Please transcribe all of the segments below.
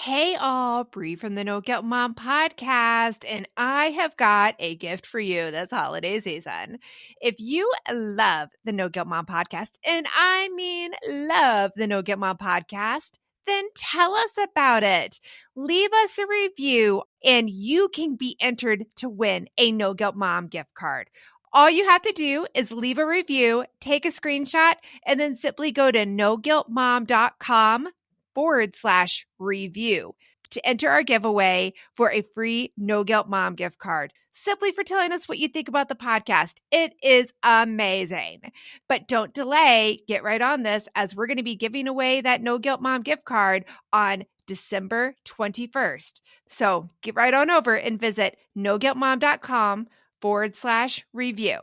Hey all, Bree from the No Guilt Mom podcast, and I have got a gift for you this holiday season. If you love the No Guilt Mom podcast, and I mean love the No Guilt Mom podcast, then tell us about it. Leave us a review, and you can be entered to win a No Guilt Mom gift card. All you have to do is leave a review, take a screenshot, and then simply go to noguiltmom.com/review to enter our giveaway for a free No Guilt Mom gift card, simply for telling us what you think about the podcast. It is amazing. But don't delay. Get right on this, as we're going to be giving away that No Guilt Mom gift card on December 21st. So get right on over and visit noguiltmom.com/review.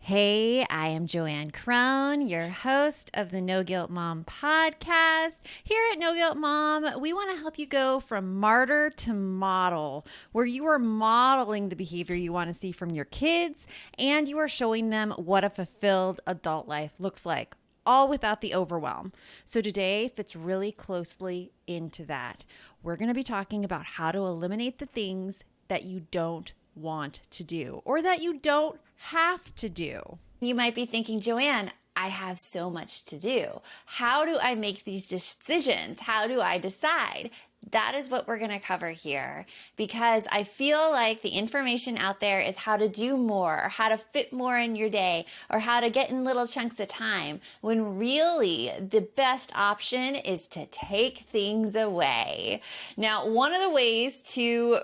Hey, I am Joanne Crone, your host of the No Guilt Mom podcast. Here at No Guilt Mom, we want to help you go from martyr to model, where you are modeling the behavior you want to see from your kids and you are showing them what a fulfilled adult life looks like, all without the overwhelm. So today fits really closely into that. We're going to be talking about how to eliminate the things that you don't want to do or that you don't have to do. You might be thinking, Joanne, I have so much to do. How do I make these decisions? How do I decide? That is what we're going to cover here, because I feel like the information out there is how to do more, or how to fit more in your day, or how to get in little chunks of time, when really the best option is to take things away. Now, one of the ways to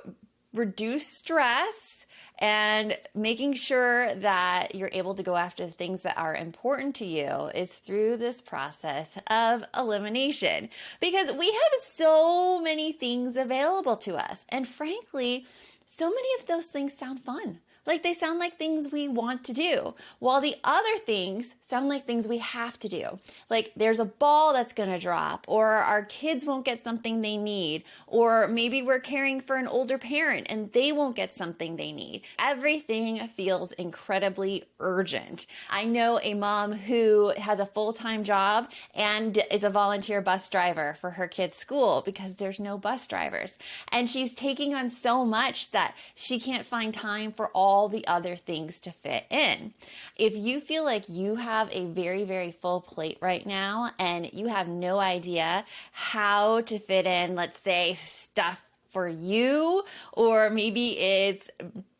reduce stress and making sure that you're able to go after the things that are important to you is through this process of elimination, because we have so many things available to us. And frankly, so many of those things sound fun. Like they sound like things we want to do, while the other things sound like things we have to do. Like there's a ball that's going to drop, or our kids won't get something they need, or maybe we're caring for an older parent and they won't get something they need. Everything feels incredibly urgent. I know a mom who has a full-time job and is a volunteer bus driver for her kids' school because there's no bus drivers. And she's taking on so much that she can't find time for all the other things to fit in. If you feel like you have a very, very full plate right now and you have no idea how to fit in, let's say, stuff for you, or maybe it's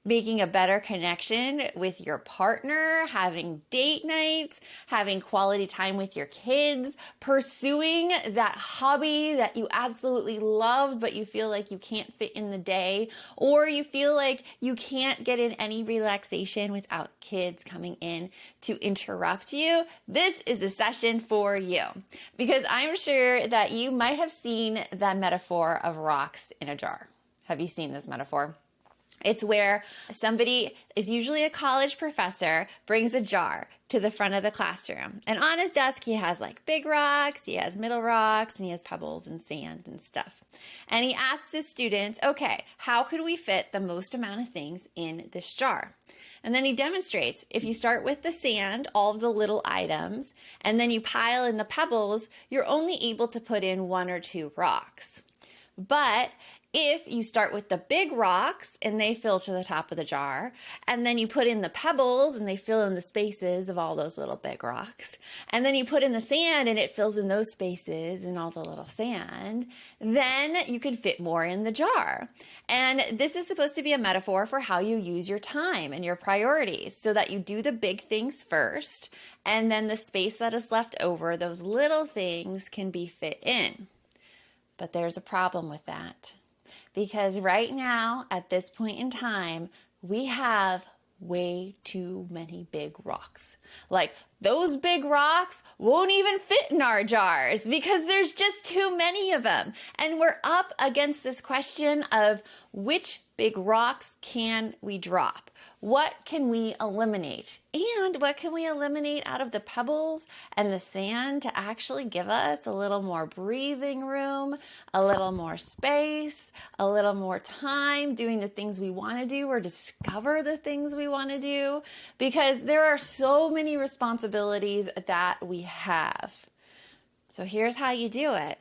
making a better connection with your partner, having date nights, having quality time with your kids, pursuing that hobby that you absolutely love, but you feel like you can't fit in the day, or you feel like you can't get in any relaxation without kids coming in to interrupt you, this is a session for you. Because I'm sure that you might have seen the metaphor of rocks in a jar. Have you seen this metaphor? It's where somebody, is usually a college professor, brings a jar to the front of the classroom. And on his desk, he has like big rocks, he has middle rocks, and he has pebbles and sand and stuff. And he asks his students, okay, how could we fit the most amount of things in this jar? And then he demonstrates, if you start with the sand, all of the little items, and then you pile in the pebbles, you're only able to put in 1 or 2 rocks. But if you start with the big rocks and they fill to the top of the jar, and then you put in the pebbles and they fill in the spaces of all those little big rocks, and then you put in the sand and it fills in those spaces and all the little sand, then you can fit more in the jar. And this is supposed to be a metaphor for how you use your time and your priorities, so that you do the big things first, and then the space that is left over, those little things, can be fit in. But there's a problem with that. Because right now, at this point in time, we have way too many big rocks. Like, those big rocks won't even fit in our jars because there's just too many of them. And we're up against this question of which big rocks can we drop? What can we eliminate? And what can we eliminate out of the pebbles and the sand to actually give us a little more breathing room, a little more space, a little more time doing the things we want to do, or discover the things we want to do? Because there are so many responsibilities that we have. So here's how you do it.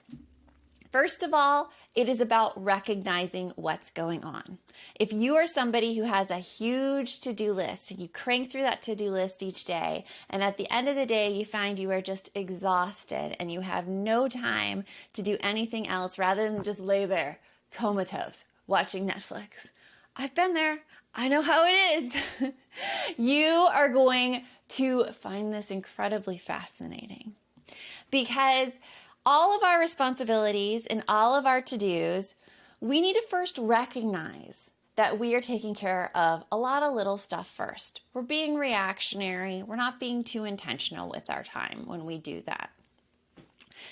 First of all, it is about recognizing what's going on. If you are somebody who has a huge to-do list and you crank through that to-do list each day, and at the end of the day, you find you are just exhausted and you have no time to do anything else rather than just lay there comatose watching Netflix. I've been there. I know how it is. You are going to find this incredibly fascinating because all of our responsibilities and all of our to-dos, we need to first recognize that we are taking care of a lot of little stuff first. We're being reactionary. We're not being too intentional with our time when we do that.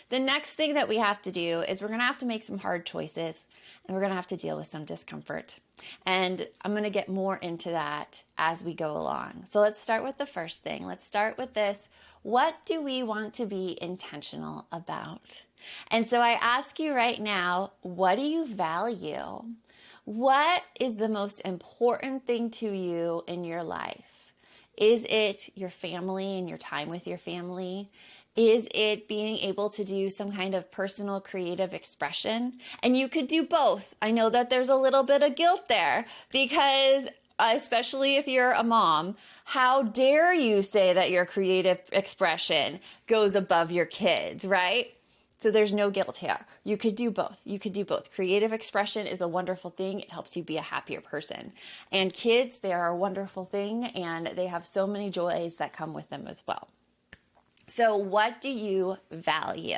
The next thing that we have to do is we're going to have to make some hard choices and we're going to have to deal with some discomfort. And I'm going to get more into that as we go along. So let's start with the first thing. Let's start with this. What do we want to be intentional about? And so I ask you right now, what do you value? What is the most important thing to you in your life? Is it your family and your time with your family? Is it being able to do some kind of personal creative expression? And you could do both. I know that there's a little bit of guilt there because especially if you're a mom, how dare you say that your creative expression goes above your kids, right? So there's no guilt here. You could do both. You could do both. Creative expression is a wonderful thing. It helps you be a happier person. And kids, they are a wonderful thing and they have so many joys that come with them as well. So what do you value?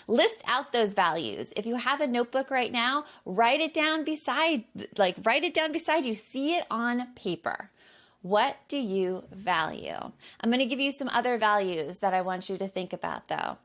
List out those values. If you have a notebook right now, write it down beside you. See it on paper. What do you value? I'm going to give you some other values that I want you to think about though.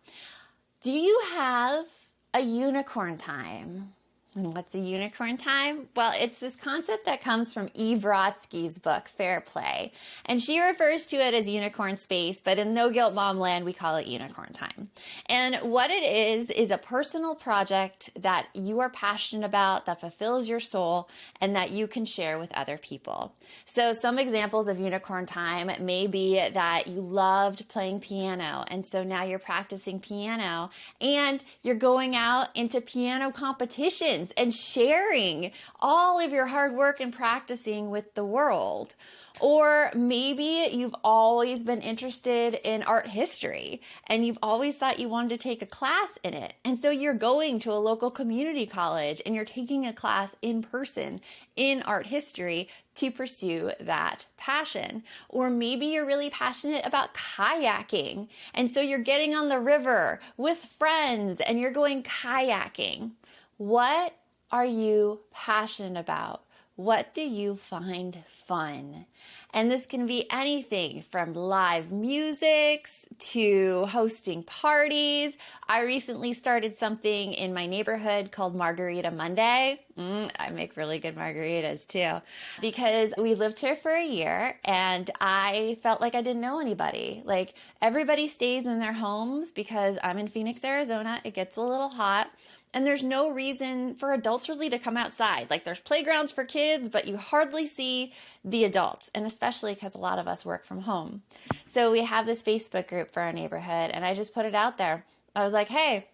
Do you have a unicorn time? And what's a unicorn time? Well, it's this concept that comes from Eve Rodsky's book, Fair Play. And she refers to it as unicorn space, but in No Guilt Mom land, we call it unicorn time. And what it is a personal project that you are passionate about, that fulfills your soul, and that you can share with other people. So some examples of unicorn time may be that you loved playing piano, and so now you're practicing piano, and you're going out into piano competitions and sharing all of your hard work and practicing with the world. Or maybe you've always been interested in art history and you've always thought you wanted to take a class in it. And so you're going to a local community college and you're taking a class in person in art history to pursue that passion. Or maybe you're really passionate about kayaking. And so you're getting on the river with friends and you're going kayaking. What are you passionate about? What do you find fun? And this can be anything from live music to hosting parties. I recently started something in my neighborhood called Margarita Monday. I make really good margaritas too, because we lived here for a year and I felt like I didn't know anybody. Like everybody stays in their homes because I'm in Phoenix, Arizona. It gets a little hot. And there's no reason for adults really to come outside. Like there's playgrounds for kids, but you hardly see the adults, and especially because a lot of us work from home. So we have this Facebook group for our neighborhood, and I just put it out there. I was like, hey,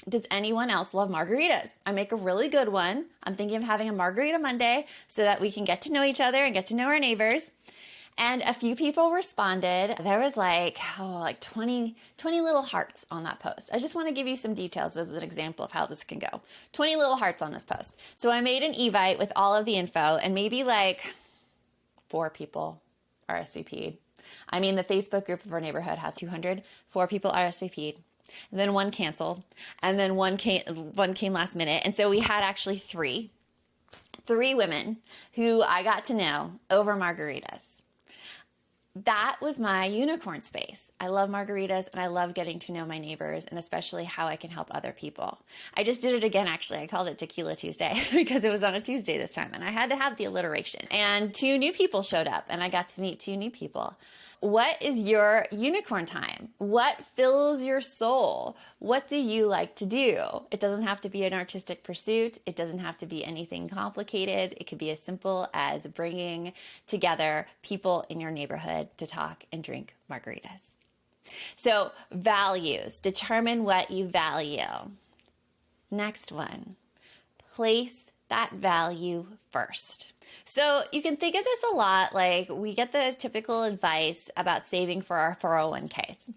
does anyone else love margaritas? I make a really good one. I'm thinking of having a Margarita Monday so that we can get to know each other and get to know our neighbors. And a few people responded. There was like 20 little hearts on that post. I just want to give you some details as an example of how this can go. 20 little hearts on this post. So I made an Evite with all of the info and maybe like 4 people RSVP'd. I mean, the Facebook group of our neighborhood has 200. 4 people RSVP'd. And then 1 canceled. And then one came last minute. And so we had actually 3 women who I got to know over margaritas. That was my unicorn space. I love margaritas and I love getting to know my neighbors and especially how I can help other people. I just did it again, actually. I called it Tequila Tuesday because it was on a Tuesday this time and I had to have the alliteration. And 2 new people showed up and I got to meet 2 new people. What is your unicorn time? What fills your soul? What do you like to do? It doesn't have to be an artistic pursuit. It doesn't have to be anything complicated. It could be as simple as bringing together people in your neighborhood to talk and drink margaritas. So values, determine what you value. Next one, place that value first. So you can think of this a lot like we get the typical advice about saving for our 401ks.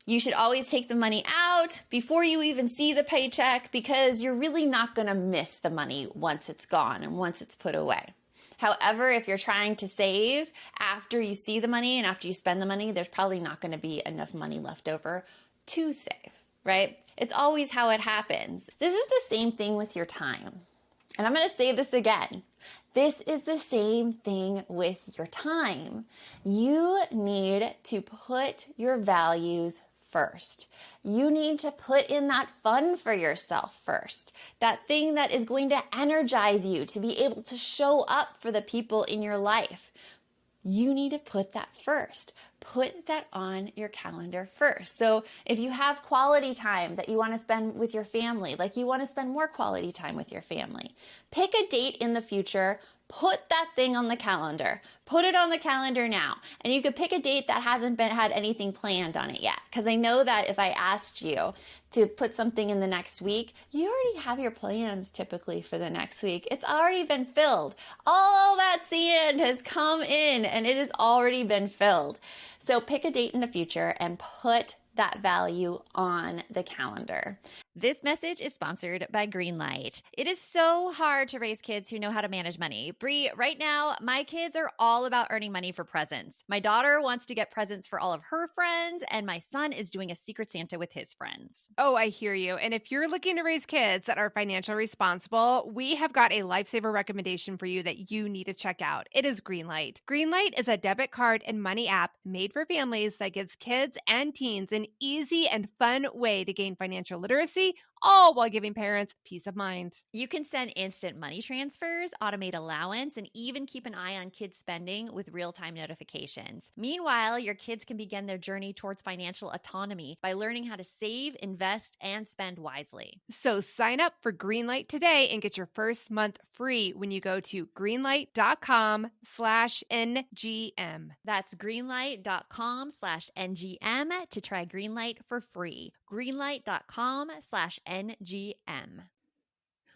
You should always take the money out before you even see the paycheck because you're really not going to miss the money once it's gone and once it's put away. However, if you're trying to save after you see the money and after you spend the money, there's probably not going to be enough money left over to save, right? It's always how it happens. This is the same thing with your time. And I'm going to say this again. This is the same thing with your time. You need to put your values first. You need to put in that fun for yourself first. That thing that is going to energize you to be able to show up for the people in your life. You need to put that first. Put that on your calendar first. So if you have quality time that you want to spend with your family, like you want to spend more quality time with your family, pick a date in the future. Put that thing on the calendar. Put it on the calendar now. And you could pick a date that hasn't had anything planned on it yet. Because I know that if I asked you to put something in the next week, you already have your plans typically for the next week. It's already been filled. All that sand has come in and it has already been filled. So pick a date in the future and put that value on the calendar. This message is sponsored by Greenlight. It is so hard to raise kids who know how to manage money. Bree, right now, my kids are all about earning money for presents. My daughter wants to get presents for all of her friends, and my son is doing a Secret Santa with his friends. Oh, I hear you. And if you're looking to raise kids that are financially responsible, we have got a lifesaver recommendation for you that you need to check out. It is Greenlight. Greenlight is a debit card and money app made for families that gives kids and teens an easy and fun way to gain financial literacy, all while giving parents peace of mind. You can send instant money transfers, automate allowance, and even keep an eye on kids' spending with real-time notifications. Meanwhile, your kids can begin their journey towards financial autonomy by learning how to save, invest, and spend wisely. So sign up for Greenlight today and get your first month free when you go to greenlight.com/NGM. That's greenlight.com/NGM to try Greenlight for free. Greenlight.com/NGM.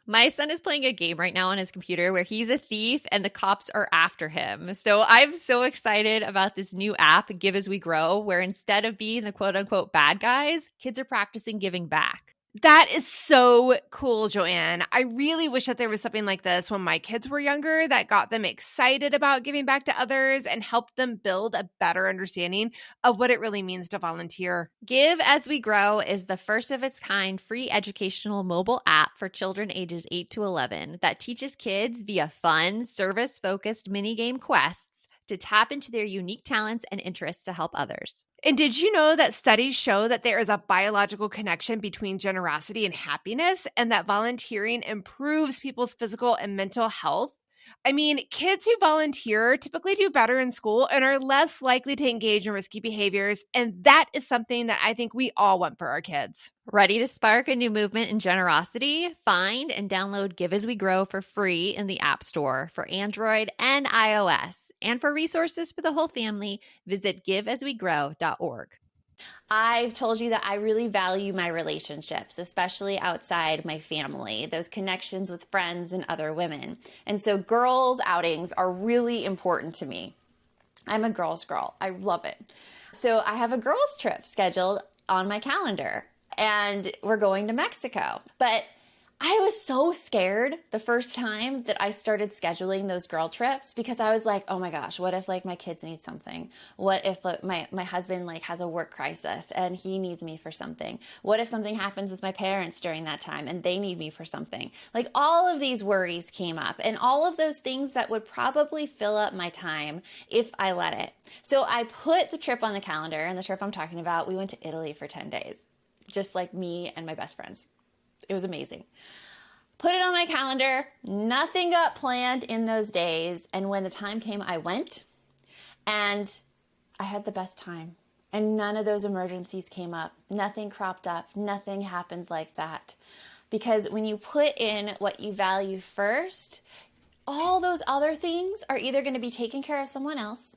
My son is playing a game right now on his computer where he's a thief and the cops are after him. So I'm so excited about this new app, Give As We Grow, where instead of being the quote unquote bad guys, kids are practicing giving back. That is so cool, Joanne. I really wish that there was something like this when my kids were younger that got them excited about giving back to others and helped them build a better understanding of what it really means to volunteer. Give As We Grow is the first of its kind free educational mobile app for children ages 8 to 11 that teaches kids via fun, service-focused mini-game quests to tap into their unique talents and interests to help others. And did you know that studies show that there is a biological connection between generosity and happiness, and that volunteering improves people's physical and mental health? I mean, kids who volunteer typically do better in school and are less likely to engage in risky behaviors. And that is something that I think we all want for our kids. Ready to spark a new movement in generosity? Find and download Give As We Grow for free in the App Store for Android and iOS. And for resources for the whole family, visit giveaswegrow.org. I've told you that I really value my relationships, especially outside my family, those connections with friends and other women. And so girls' outings are really important to me. I'm a girl's girl. I love it. So I have a girls' trip scheduled on my calendar, and we're going to Mexico. But I was so scared the first time that I started scheduling those girl trips because I was like, oh my gosh, what if my kids need something? What if my husband has a work crisis and he needs me for something? What if something happens with my parents during that time and they need me for something? All of these worries came up, and all of those things that would probably fill up my time if I let it. So I put the trip on the calendar, and the trip I'm talking about, we went to Italy for 10 days, just like me and my best friends. It was amazing. Put it on my calendar. Nothing got planned in those days. And when the time came, I went, and I had the best time. And none of those emergencies came up. Nothing cropped up. Nothing happened like that. Because when you put in what you value first, all those other things are either going to be taken care of someone else,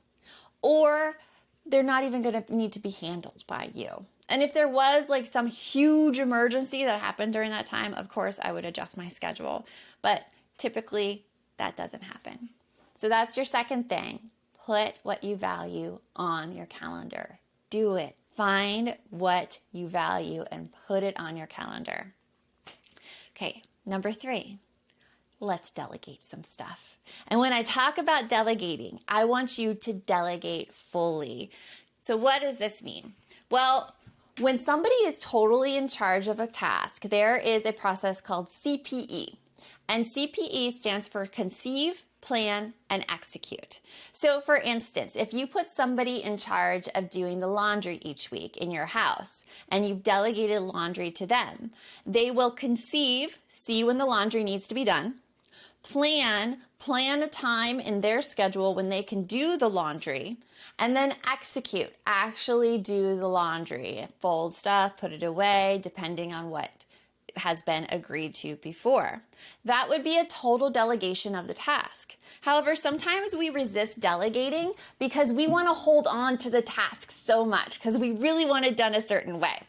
or they're not even going to need to be handled by you. And if there was like some huge emergency that happened during that time, of course, I would adjust my schedule. But typically, that doesn't happen. So that's your second thing. Put what you value on your calendar. Do it. Find what you value and put it on your calendar. Okay, number 3. Let's delegate some stuff. And when I talk about delegating, I want you to delegate fully. So what does this mean? Well, when somebody is totally in charge of a task, there is a process called CPE. And CPE stands for conceive, plan, and execute. So for instance, if you put somebody in charge of doing the laundry each week in your house and you've delegated laundry to them, they will conceive, see when the laundry needs to be done, plan a time in their schedule when they can do the laundry, and then execute, actually do the laundry, fold stuff, put it away, depending on what has been agreed to before. That would be a total delegation of the task. However, sometimes we resist delegating because we want to hold on to the task so much because we really want it done a certain way.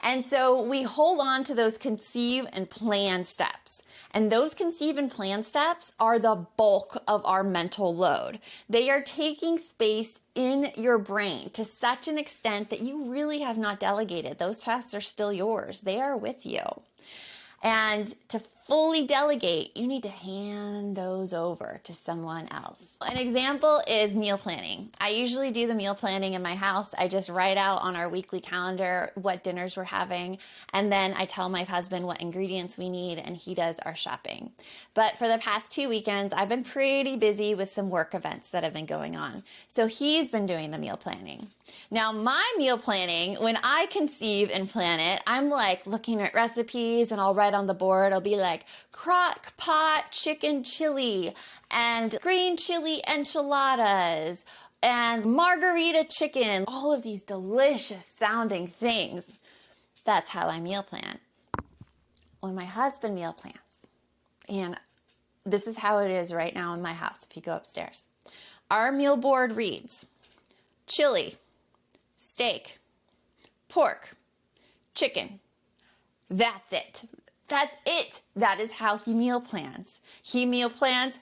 And so we hold on to those conceive and plan steps. And those conceive and plan steps are the bulk of our mental load. They are taking space in your brain to such an extent that you really have not delegated. Those tasks are still yours. They are with you. And to fully delegate, you need to hand those over to someone else. An example is meal planning. I usually do the meal planning in my house. I just write out on our weekly calendar what dinners we're having, and then I tell my husband what ingredients we need, and he does our shopping. But for the past 2 weekends, I've been pretty busy with some work events that have been going on. So he's been doing the meal planning. Now, my meal planning, when I conceive and plan it, I'm like looking at recipes and I'll write on the board, I'll be like crock pot chicken chili and green chili enchiladas and margarita chicken, all of these delicious sounding things. That's how I meal plan. When my husband meal plans, and this is how it is right now in my house if you go upstairs, our meal board reads chili, steak, pork, chicken. That's it. That's it. That is how he meal plans. He meal plans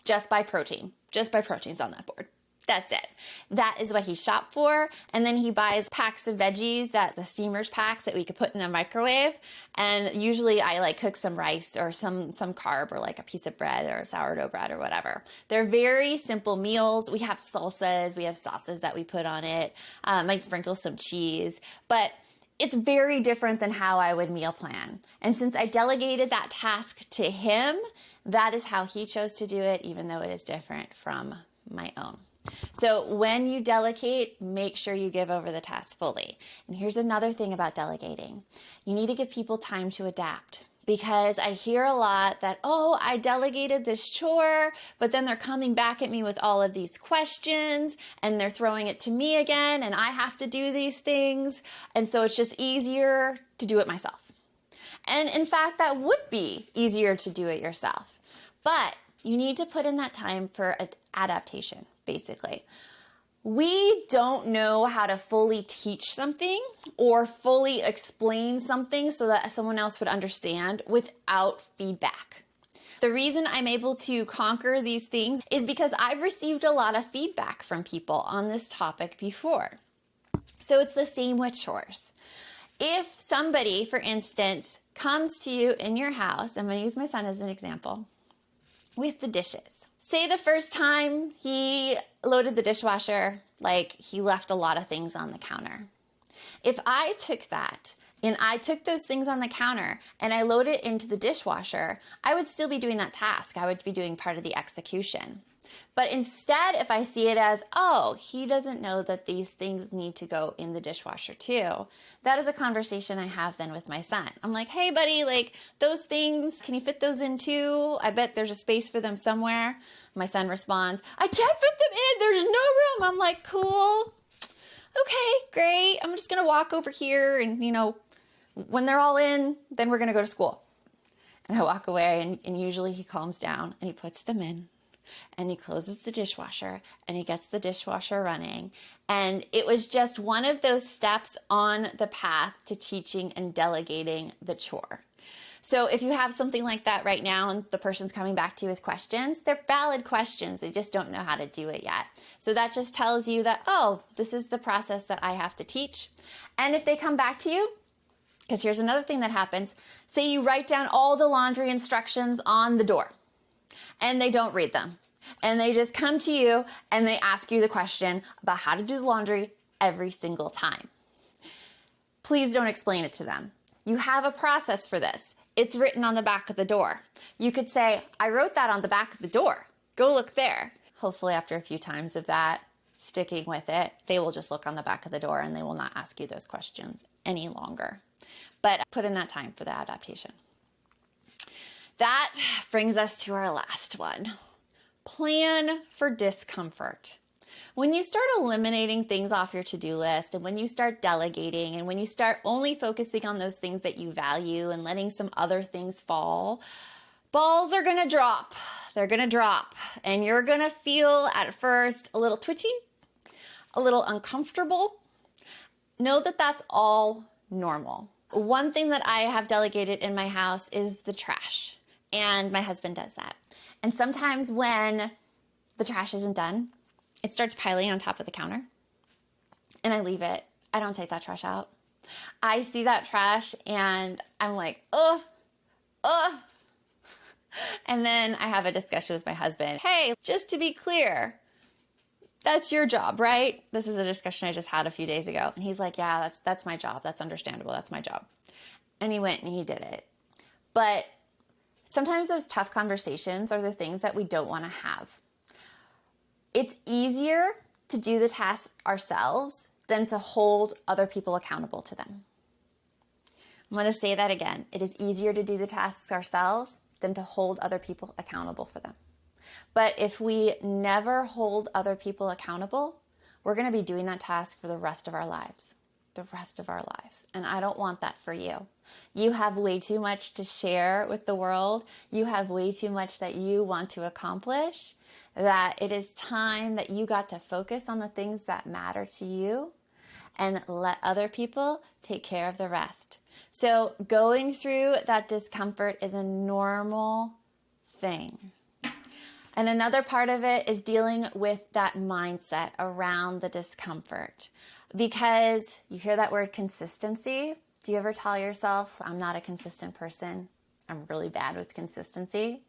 just by protein. Just by proteins on that board. That's it. That is what he shopped for. And then he buys packs of veggies, the steamers packs that we could put in the microwave. And usually I like cook some rice or some carb or like a piece of bread or sourdough bread or whatever. They're very simple meals. We have salsas, we have sauces that we put on it. Might sprinkle some cheese, but it's very different than how I would meal plan. And since I delegated that task to him, that is how he chose to do it, even though it is different from my own. So when you delegate, make sure you give over the task fully. And here's another thing about delegating. You need to give people time to adapt. Because I hear a lot that, oh, I delegated this chore, but then they're coming back at me with all of these questions and they're throwing it to me again and I have to do these things. And so it's just easier to do it myself. And in fact, that would be easier to do it yourself. But you need to put in that time for adaptation, basically. We don't know how to fully teach something or fully explain something so that someone else would understand without feedback. The reason I'm able to conquer these things is because I've received a lot of feedback from people on this topic before. So it's the same with chores. If somebody, for instance, comes to you in your house, I'm going to use my son as an example, with the dishes. Say the first time he loaded the dishwasher, like he left a lot of things on the counter. If I took that and I took those things on the counter and I load it into the dishwasher, I would still be doing that task. I would be doing part of the execution. But instead, if I see it as, oh, he doesn't know that these things need to go in the dishwasher too, that is a conversation I have then with my son. I'm like, hey, buddy, like those things, can you fit those in too? I bet there's a space for them somewhere. My son responds, I can't fit them in. There's no room. I'm like, cool. Okay, great. I'm just going to walk over here and, when they're all in, then we're going to go to school. And I walk away and usually he calms down and he puts them in. and he closes the dishwasher and he gets the dishwasher running. And it was just one of those steps on the path to teaching and delegating the chore. So if you have something like that right now and the person's coming back to you with questions, they're valid questions. They just don't know how to do it yet. So that just tells you that, oh, this is the process that I have to teach. And if they come back to you, because here's another thing that happens, say you write down all the laundry instructions on the door and they don't read them. And they just come to you and they ask you the question about how to do the laundry every single time. Please don't explain it to them. You have a process for this. It's written on the back of the door. You could say, I wrote that on the back of the door. Go look there. Hopefully after a few times of that, sticking with it, they will just look on the back of the door and they will not ask you those questions any longer. But put in that time for the adaptation. That brings us to our last one. Plan for discomfort. When you start eliminating things off your to-do list and when you start delegating and when you start only focusing on those things that you value and letting some other things fall, balls are going to drop. They're going to drop and you're going to feel at first a little twitchy, a little uncomfortable. Know that that's all normal. One thing that I have delegated in my house is the trash, and my husband does that. And sometimes when the trash isn't done, it starts piling on top of the counter and I leave it. I don't take that trash out. I see that trash and I'm like, ugh. And then I have a discussion with my husband. Hey, just to be clear, that's your job, right? This is a discussion I just had a few days ago. And he's like, yeah, that's my job. That's understandable. That's my job. And he went and he did it. But sometimes those tough conversations are the things that we don't want to have. It's easier to do the task ourselves than to hold other people accountable to them. I'm going to say that again. It is easier to do the tasks ourselves than to hold other people accountable for them. But if we never hold other people accountable, we're going to be doing that task for the rest of our lives. And I don't want that for you. You have way too much to share with the world. You have way too much that you want to accomplish, that it is time that you got to focus on the things that matter to you and let other people take care of the rest. So going through that discomfort is a normal thing. And another part of it is dealing with that mindset around the discomfort. Because you hear that word consistency. Do you ever tell yourself, I'm not a consistent person? I'm really bad with consistency,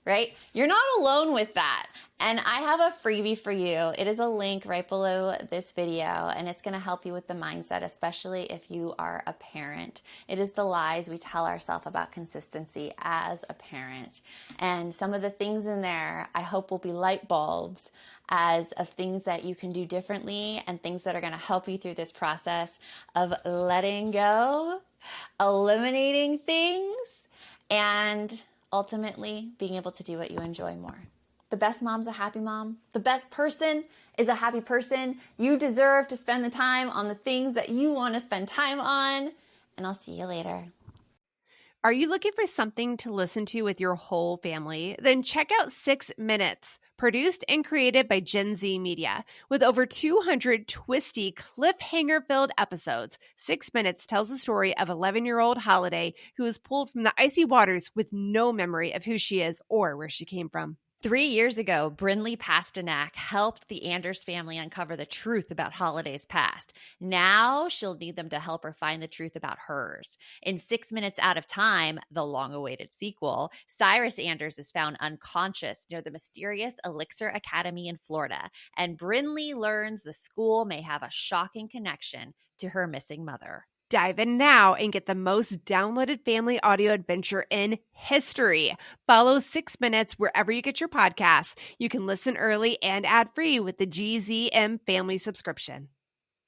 right? You're not alone with that. And I have a freebie for you. It is a link right below this video, and it's going to help you with the mindset, especially if you are a parent. It is the lies we tell ourselves about consistency as a parent. And some of the things in there, I hope, will be light bulbs as of things that you can do differently and things that are going to help you through this process of letting go, eliminating things, and ultimately being able to do what you enjoy more. The best mom's a happy mom. The best person is a happy person. You deserve to spend the time on the things that you want to spend time on. And I'll see you later. Are you looking for something to listen to with your whole family? Then check out 6 Minutes, produced and created by Gen Z Media. With over 200 twisty, cliffhanger-filled episodes, 6 Minutes tells the story of 11-year-old Holiday, who was pulled from the icy waters with no memory of who she is or where she came from. 3 years ago, Brinley Pasternak helped the Anders family uncover the truth about Holiday's past. Now she'll need them to help her find the truth about hers. In 6 Minutes Out of Time, the long-awaited sequel, Cyrus Anders is found unconscious near the mysterious Elixir Academy in Florida, and Brinley learns the school may have a shocking connection to her missing mother. Dive in now and get the most downloaded family audio adventure in history. Follow 6 Minutes wherever you get your podcasts. You can listen early and ad-free with the GZM family subscription.